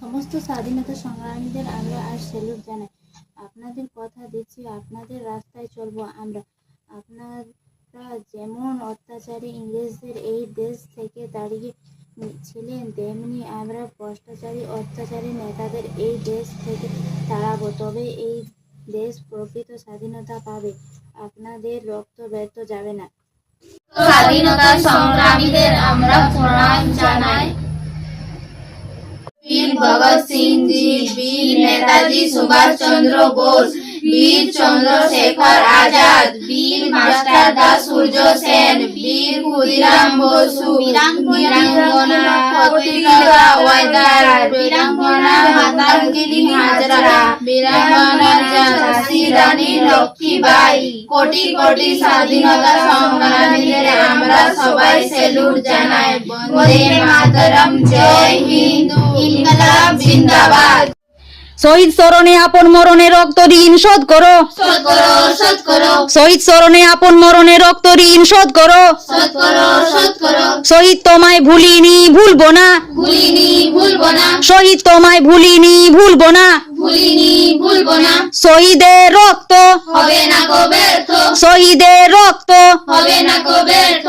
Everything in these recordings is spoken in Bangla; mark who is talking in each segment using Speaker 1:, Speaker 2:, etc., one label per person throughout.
Speaker 1: সমস্ত স্বাধীনতা সংগ্রামীদের আমরা আজ স্যালুট জানাই। আপনাদের কথা দিচ্ছি, আপনাদের রাস্তায় চলবো আমরা। আপনারা যেমন অত্যাচারী ইংরেজদের এই দেশ থেকে তাড়িয়ে ছিলেন, তেমনি আমরা ভ্রষ্টাচারী অত্যাচারী নেতাদের এই দেশ থেকে তাড়াবো। তবে এই দেশ প্রকৃত স্বাধীনতা পাবে। আপনাদের রক্ত ব্যর্থ যাবে না।
Speaker 2: স্বাধীনতা সংগ্রামীদের আমরা প্রণাম জানাই। বীর ভগৎ সিং জি, বীর নেতাজি সুভাষ চন্দ্র বোস, বীর চন্দ্রশেখর আজাদ, বীর মাস্টার দা সূর্য সেন, বীর ক্ষুদিরাম বসু, বীরাঙ্গনা ফতিকা ওয়াইদার, বীরাঙ্গনা মাতঙ্গিনী হাজরা, বীরাঙ্গনা ঝাঁসি রানী লক্ষ্মীবাই, কোটি কোটি স্বাধীনতা সংগ্রামীদের আমরা সবাই স্যালুট জানাই। বন্দে মাতরম, জয় হিন্দ, ইনকলাব জিন্দাবাদ।
Speaker 3: শহীদ স্মরণে আপন মরণে রক্ত ঋণ শোধ করো,
Speaker 2: শোধ করো, শোধ করো,
Speaker 3: শহীদ স্মরণে আপন মরণে রক্ত ঋণ শোধ করো,
Speaker 2: শোধ করো, শোধ করো।
Speaker 3: শহীদ তোমায় ভুলিনি ভুলবো না,
Speaker 2: ভুলিনি ভুলবো না,
Speaker 3: শহীদ তোমায় ভুলিনি ভুলবো না,
Speaker 2: ভুলিনি ভুলবো না।
Speaker 3: শহীদের রক্ত
Speaker 2: হবে না গো ব্যর্থ,
Speaker 3: শহীদের রক্ত
Speaker 2: হবে না গো ব্যর্থ।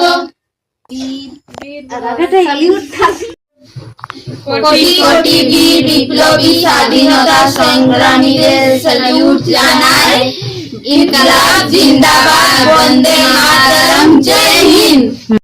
Speaker 2: কোটি কোটি বীর বিপ্লবী স্বাধীনতা সংগ্রামীদের স্যালুট জানাই। ইনকলাব জিন্দাবাদ, বন্দে মাতরম, জয় হিন্দ।